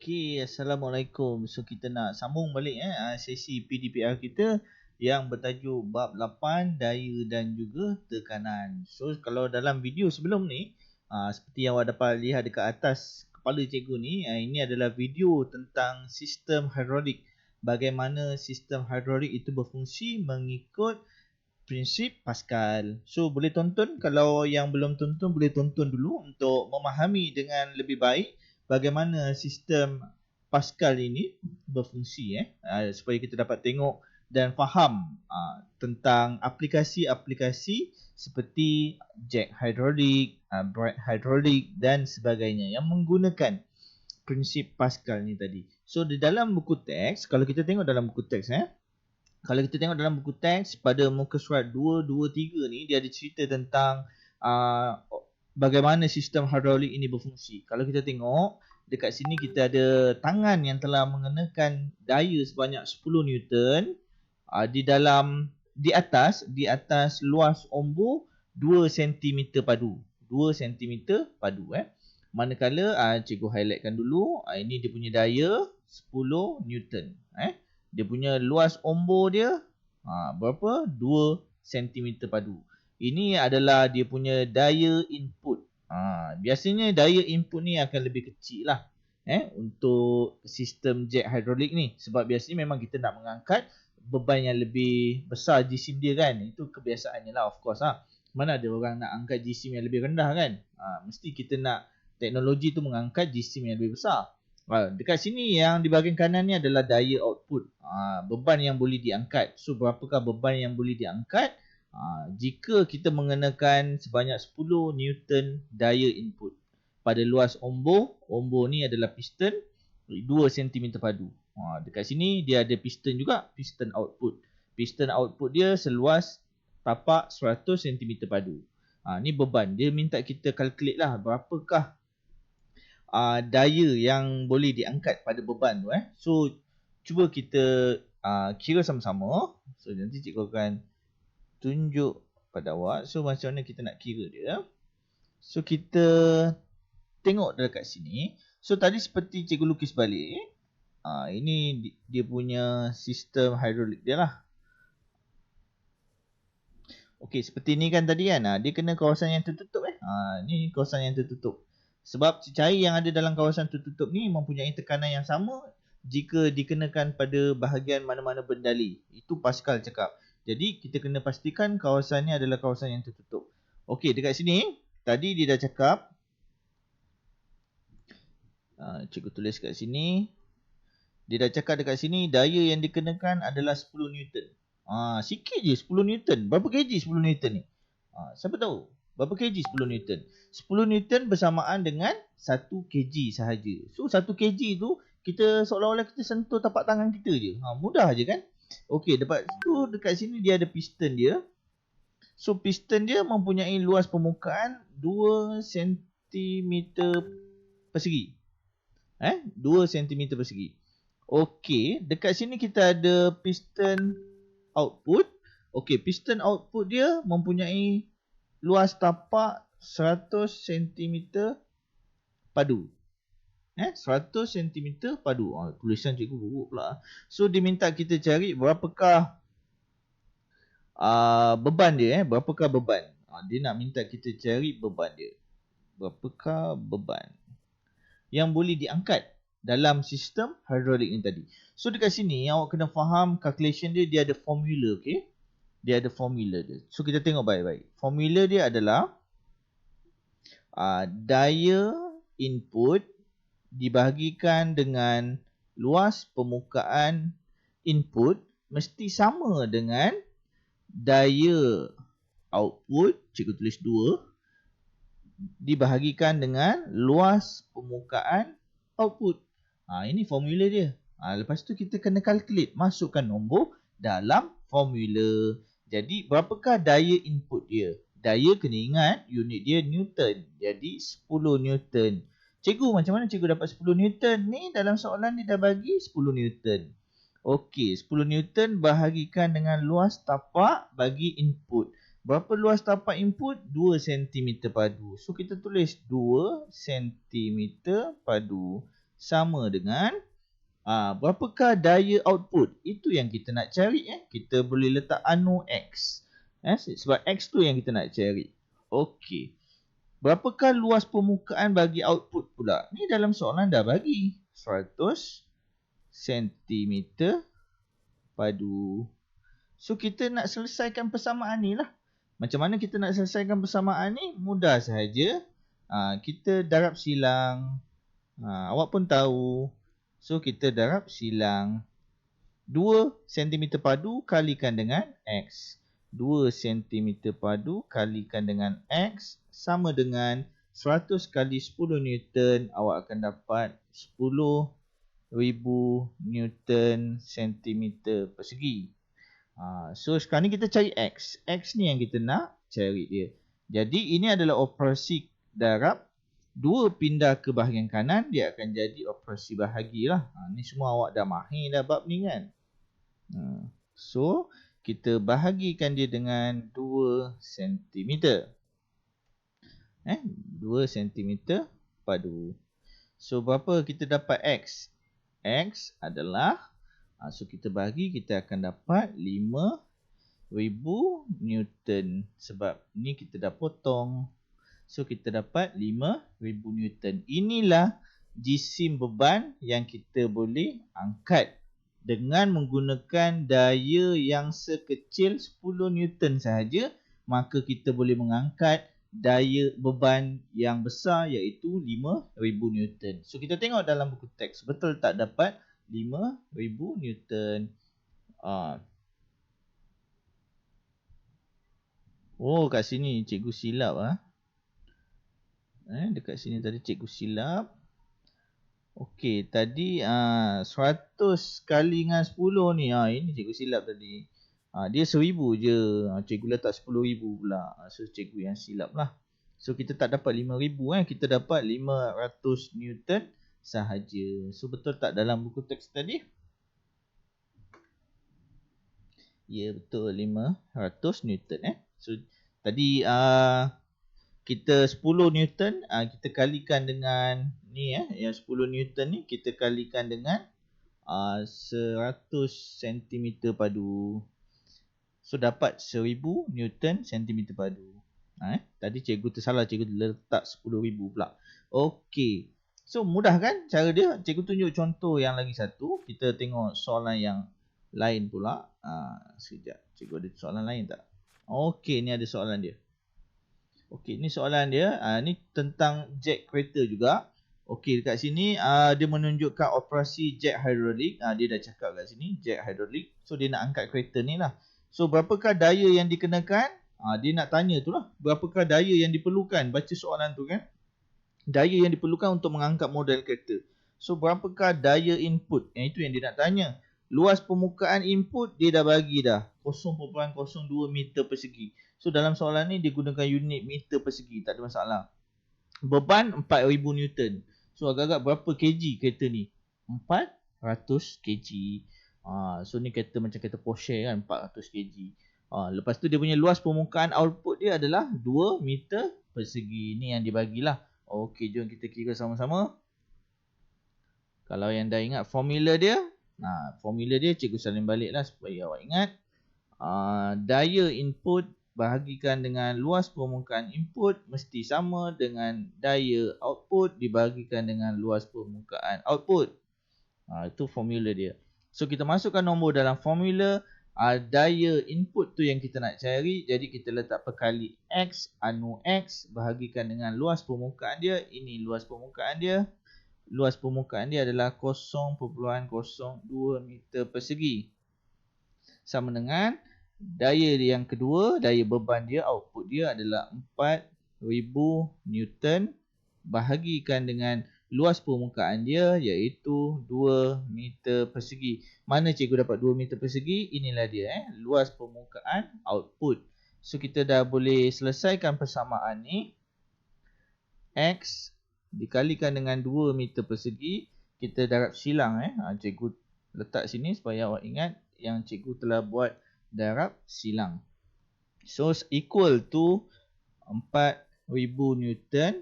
Okey, Assalamualaikum. So kita nak sambung balik sesi PDPR kita yang bertajuk bab 8 daya dan juga tekanan. So kalau dalam video sebelum ni seperti yang awak dapat lihat dekat atas kepala cikgu ni, ini adalah video tentang sistem hidrolik. Bagaimana sistem hidrolik itu berfungsi mengikut prinsip Pascal. So boleh tonton, kalau yang belum tonton boleh tonton dulu untuk memahami dengan lebih baik bagaimana sistem Pascal ini berfungsi supaya kita dapat tengok dan faham tentang aplikasi-aplikasi seperti jack hidrolik, brake hidrolik dan sebagainya yang menggunakan prinsip Pascal ni tadi. So di dalam buku teks, kalau kita tengok dalam buku teks kalau kita tengok dalam buku teks pada muka surat 223 ni, dia ada cerita tentang bagaimana sistem hidrolik ini berfungsi. Kalau kita tengok dekat sini, kita ada tangan yang telah mengenakan daya sebanyak 10 Newton di atas luas ombur 2 cm padu. 2 cm padu Manakala cikgu highlightkan dulu, ini dia punya daya 10 Newton. Dia punya luas ombur dia berapa? 2 cm padu. Ini adalah dia punya daya input. Biasanya daya input ni akan lebih kecil lah untuk sistem jet hidrolik ni. Sebab biasanya memang kita nak mengangkat beban yang lebih besar jisim dia kan. Itu kebiasaannya lah, of course lah. Mana ada orang nak angkat jisim yang lebih rendah kan. Mesti kita nak teknologi tu mengangkat jisim yang lebih besar. Dekat sini yang di bahagian kanan ni adalah daya output. Beban yang boleh diangkat. So berapakah beban yang boleh diangkat? Jika kita mengenakan sebanyak 10 Newton daya input pada luas ombur ni adalah piston 2 cm padu. Dekat sini dia ada piston juga, piston output. Piston output dia seluas tapak 100 cm padu. Ni beban. Dia minta kita calculate lah berapakah daya yang boleh diangkat pada beban tu. So cuba kita kira sama-sama. So nanti cikgu akan tunjuk pada awak. So macam mana kita nak kira dia. So kita tengok dekat sini. So tadi seperti cikgu lukis balik. Ini dia punya sistem hidrolik dia lah. Okey, seperti ni kan tadi kan. Dia kena kawasan yang tertutup ni kawasan yang tertutup. Sebab cecair yang ada dalam kawasan tertutup ni mempunyai tekanan yang sama jika dikenakan pada bahagian mana-mana bendali. Itu Pascal cakap. Jadi kita kena pastikan kawasan ni adalah kawasan yang tertutup. Okey, dekat sini tadi dia dah cakap. Cikgu tulis kat sini. Dia dah cakap dekat sini daya yang dikenakan adalah 10 Newton. Sikit je 10 Newton. Berapa kg 10 Newton ni? Siapa tahu? Berapa kg 10 Newton? 10 Newton bersamaan dengan 1 kg sahaja. So 1 kg tu kita seolah-olah kita sentuh tapak tangan kita je. Mudah je kan? Okey, dekat sini dia ada piston dia. So piston dia mempunyai luas permukaan 2 cm persegi. 2 cm persegi. Okey, dekat sini kita ada piston output. Okey, piston output dia mempunyai luas tapak 100 cm padu. 100 cm padu. Tulisan cikgu buruk pula. So dia minta kita cari berapakah beban dia. Berapakah beban. Dia nak minta kita cari beban dia. Berapakah beban yang boleh diangkat dalam sistem hidrolik ni tadi. So dekat sini awak kena faham calculation dia. Dia ada formula. Okay. Dia ada formula dia. So kita tengok baik-baik. Formula dia adalah daya input dibahagikan dengan luas permukaan input mesti sama dengan daya output, cikgu tulis 2, dibahagikan dengan luas permukaan output. Ini formula dia. Lepas tu kita kena calculate, masukkan nombor dalam formula. Jadi berapakah daya input dia? Daya kena ingat unit dia Newton. Jadi 10 Newton. Cikgu, macam mana cikgu dapat 10 Newton ni? Dalam soalan dia dah bagi 10 Newton. Okey, 10 Newton bahagikan dengan luas tapak bagi input. Berapa luas tapak input? 2 cm padu. So kita tulis 2 cm padu sama dengan berapakah daya output. Itu yang kita nak cari. Kita boleh letak anu X. Sebab X tu yang kita nak cari. Okey. Berapakah luas permukaan bagi output pula? Ni dalam soalan dah bagi. 100 cm padu. So kita nak selesaikan persamaan ni lah. Macam mana kita nak selesaikan persamaan ni? Mudah sahaja. Kita darab silang. Awak pun tahu. So kita darab silang. 2 cm padu kalikan dengan X. 2 cm padu kalikan dengan X sama dengan 100 kali 10 Newton. Awak akan dapat 10,000 Newton centimeter persegi. So sekarang ni kita cari X. X ni yang kita nak cari dia. Jadi ini adalah operasi darab. 2 pindah ke bahagian kanan, dia akan jadi operasi bahagi lah. Ni semua awak dah mahir dah bab ni kan. So kita bahagikan dia dengan 2 cm. 2 cm padu. So berapa kita dapat X? X adalah so kita bahagi, kita akan dapat 5,000 Newton. Sebab ni kita dah potong. So kita dapat 5,000 Newton. Inilah jisim beban yang kita boleh angkat dengan menggunakan daya yang sekecil 10 Newton sahaja. Maka kita boleh mengangkat daya beban yang besar iaitu 5,000 Newton. So kita tengok dalam buku teks, betul tak dapat 5,000 Newton. Oh, kat sini cikgu silap. Dekat sini tadi cikgu silap. Okey, tadi 100 kali dengan 10 ni. Ini cikgu silap tadi. Dia 1,000 je. Cikgu letak 10,000 pula. So cikgu yang silap lah. So kita tak dapat 5,000 kita dapat 500 Newton sahaja. So betul tak dalam buku teks tadi? Ya, betul, 500 Newton. So tadi kita 10 Newton, kita kalikan dengan ni yang 10 Newton ni kita kalikan dengan 100 cm padu. So dapat 1,000 Newton cm padu. Tadi cikgu tersalah, cikgu letak 10,000 pula. Okey. So mudah kan cara dia? Cikgu tunjuk contoh yang lagi satu. Kita tengok soalan yang lain pula. Sekejap. Cikgu ada soalan lain tak? Okey, ni ada soalan dia. Okey, ni soalan dia. Ni tentang jet kereta juga. Okey, dekat sini dia menunjukkan operasi jet hidrolik. Dia dah cakap kat sini jet hidrolik. So dia nak angkat kereta ni lah. So berapakah daya yang dikenakan? Dia nak tanya tu lah. Berapakah daya yang diperlukan? Baca soalan tu kan. Daya yang diperlukan untuk mengangkat model kereta. So berapakah daya input? Yang itu yang dia nak tanya. Luas permukaan input dia dah bagi dah. 0.02 meter persegi. So dalam soalan ni dia gunakan unit meter persegi. Tak ada masalah. Beban 4,000 Newton. So agak-agak berapa kg kereta ni? 400 kg. So ni kereta macam kereta Porsche kan. 400 kg. Lepas tu dia punya luas permukaan output dia adalah 2 meter persegi. Ni yang dibagilah. Okey, jom kita kira sama-sama. Kalau yang dah ingat formula dia. Formula dia cikgu salin balik lah supaya awak ingat. Daya input bahagikan dengan luas permukaan input mesti sama dengan daya output dibahagikan dengan luas permukaan output. Itu formula dia. So kita masukkan nombor dalam formula. Daya input tu yang kita nak cari. Jadi kita letak perkali X anu X bahagikan dengan luas permukaan dia. Ini luas permukaan dia. Luas permukaan dia adalah 0.02 meter persegi. Sama dengan daya yang kedua, daya beban dia, output dia adalah 4,000 Newton bahagikan dengan luas permukaan dia iaitu 2 meter persegi. Mana cikgu dapat 2 meter persegi? Inilah dia luas permukaan output. So kita dah boleh selesaikan persamaan ni. X dikalikan dengan 2 meter persegi. Kita darab silang cikgu letak sini supaya awak ingat yang cikgu telah buat darab silang. So equal to 4,000 Newton.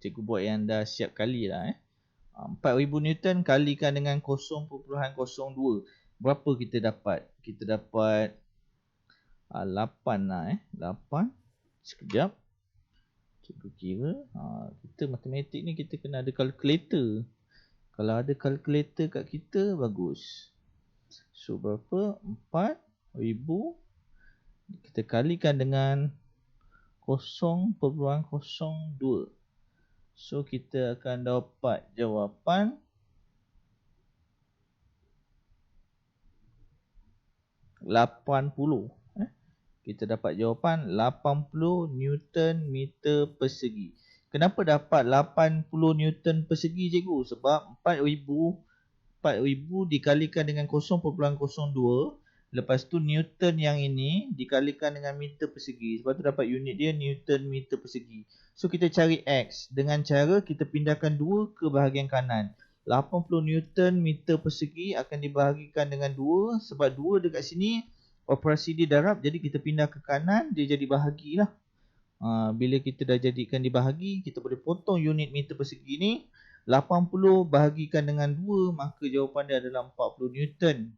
cikgu buat yang dah siap kali lah 4000 Newton kalikan dengan 0.02. Berapa kita dapat? Kita dapat 8 lah 8. Sekejap. Cikgu kira. Kita matematik ni kita kena ada kalkulator. Kalau ada kalkulator kat kita, bagus. So berapa? 4000. Kita kalikan dengan 0.02. So kita akan dapat jawapan 80. Kita dapat jawapan 80 Newton meter persegi. Kenapa dapat 80 Newton persegi cikgu? Sebab 4000 dikalikan dengan 0.02. Lepas tu Newton yang ini dikalikan dengan meter persegi. Sebab tu dapat unit dia Newton meter persegi. So kita cari X. Dengan cara kita pindahkan 2 ke bahagian kanan. 80 Newton meter persegi akan dibahagikan dengan 2. Sebab 2 dekat sini operasi dia darab. Jadi kita pindah ke kanan. Dia jadi bahagi lah. Bila kita dah jadikan dibahagi, kita boleh potong unit meter persegi ni. 80 bahagikan dengan 2. Maka jawapan dia adalah 40 Newton.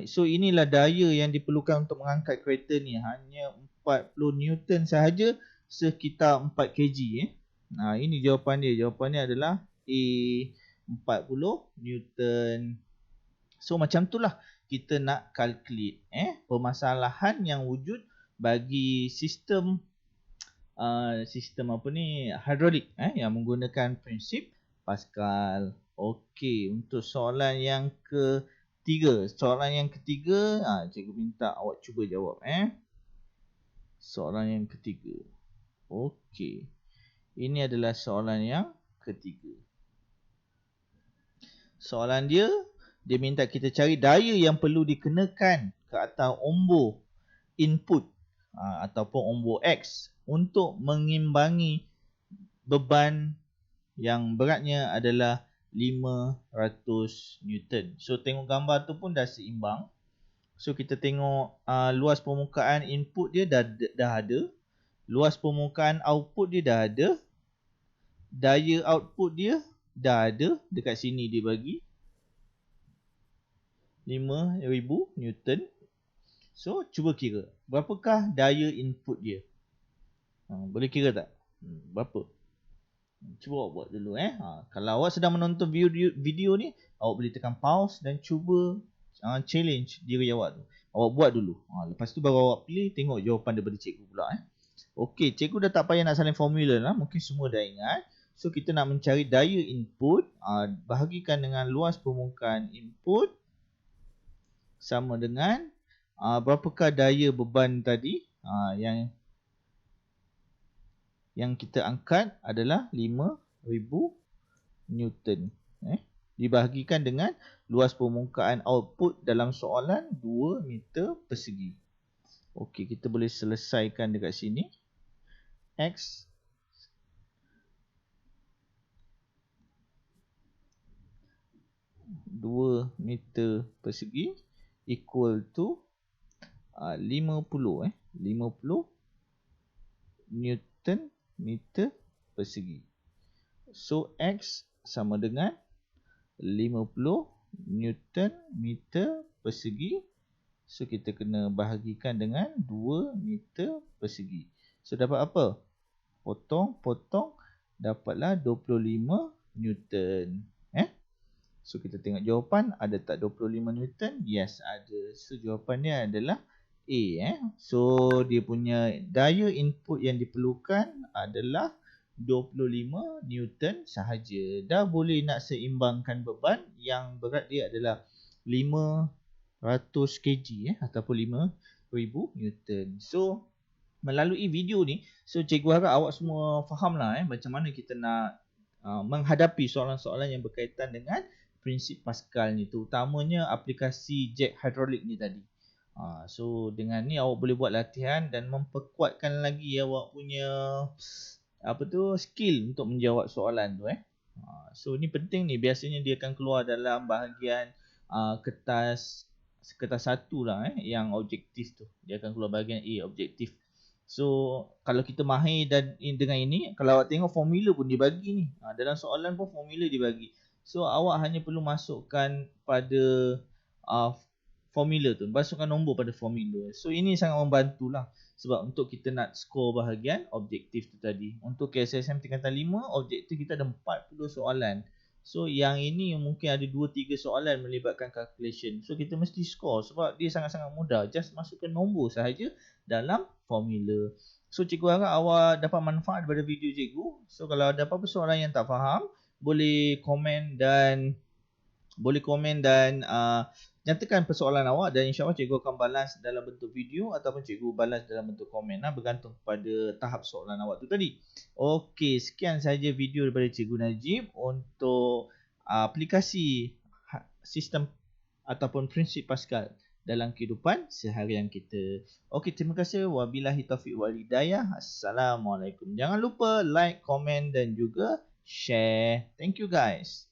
So inilah daya yang diperlukan untuk mengangkat kereta ni. Hanya 40 Newton sahaja, sekitar 4 kg. Ini jawapan dia. Jawapan dia adalah A, 40 Newton. So macam tu lah kita nak calculate permasalahan yang wujud bagi sistem hidrolik yang menggunakan prinsip Pascal. Okey, untuk soalan yang ketiga. Cikgu minta awak cuba jawab soalan yang ketiga. Okey. Ini adalah soalan yang ketiga. Soalan dia minta kita cari daya yang perlu dikenakan ke atas ombor input ataupun ombor X untuk mengimbangi beban yang beratnya adalah 500 Newton. So tengok gambar tu pun dah seimbang. So kita tengok luas permukaan input dia dah ada. Luas permukaan output dia dah ada. Daya output dia dah ada. Dekat sini dia bagi 5000 Newton. So cuba kira berapakah daya input dia. Boleh kira tak? Berapa? Cuba awak buat dulu Kalau awak sedang menonton video ni, awak boleh tekan pause dan cuba challenge diri awak tu. Awak buat dulu. Lepas tu baru awak play, tengok jawapan daripada cikgu pula Okey, cikgu dah tak payah nak salin formula lah. Mungkin semua dah ingat. So kita nak mencari daya input, bahagikan dengan luas permukaan input sama dengan berapakah daya beban tadi yang kita angkat adalah 5000 Newton. Dibahagikan dengan luas permukaan output dalam soalan 2 meter persegi. Okey, kita boleh selesaikan dekat sini. X (2 meter persegi) equal to 50 Newton meter persegi. So X sama dengan 50 Newton meter persegi. So kita kena bahagikan dengan 2 meter persegi. So dapat apa? Potong dapatlah 25 Newton. So kita tengok jawapan, ada tak 25 Newton? Yes, ada. So jawapannya adalah A. So dia punya daya input yang diperlukan adalah 25 Newton sahaja. Dah boleh nak seimbangkan beban yang berat dia adalah 500 kg ataupun 5000 Newton. So melalui video ni, so cikgu harap awak semua faham lah macam mana kita nak menghadapi soalan-soalan yang berkaitan dengan prinsip Pascal ni, terutamanya aplikasi jet hidrolik ni tadi. So dengan ni awak boleh buat latihan dan memperkuatkan lagi awak punya skill untuk menjawab soalan tu So ni penting ni, biasanya dia akan keluar dalam bahagian kertas satu lah yang objektif tu. Dia akan keluar bahagian A, objektif. So kalau kita mahir dan dengan ini, kalau awak tengok formula pun dibagi ni. Dalam soalan pun formula dibagi. So awak hanya perlu masukkan pada uh, formula tu, masukkan nombor pada formula. So ini sangat membantulah sebab untuk kita nak skor bahagian objektif tu tadi. Untuk KSSM tingkatan 5, objektif kita ada 40 soalan. So yang ini mungkin ada 2-3 soalan melibatkan calculation. So kita mesti skor sebab dia sangat-sangat mudah. Just masukkan nombor sahaja dalam formula. So cikgu harap awak dapat manfaat daripada video cikgu. So kalau ada apa-apa soalan yang tak faham, boleh komen dan nyatakan persoalan awak dan insya-Allah cikgu akan balas dalam bentuk video ataupun cikgu balas dalam bentuk komen bergantung kepada tahap soalan awak tu tadi. Okey, sekian saja video daripada Cikgu Najib untuk aplikasi sistem ataupun prinsip Pascal dalam kehidupan seharian kita. Okey, terima kasih. Wabillahi taufiq wal hidayah. Assalamualaikum. Jangan lupa like, komen dan juga share. Thank you guys.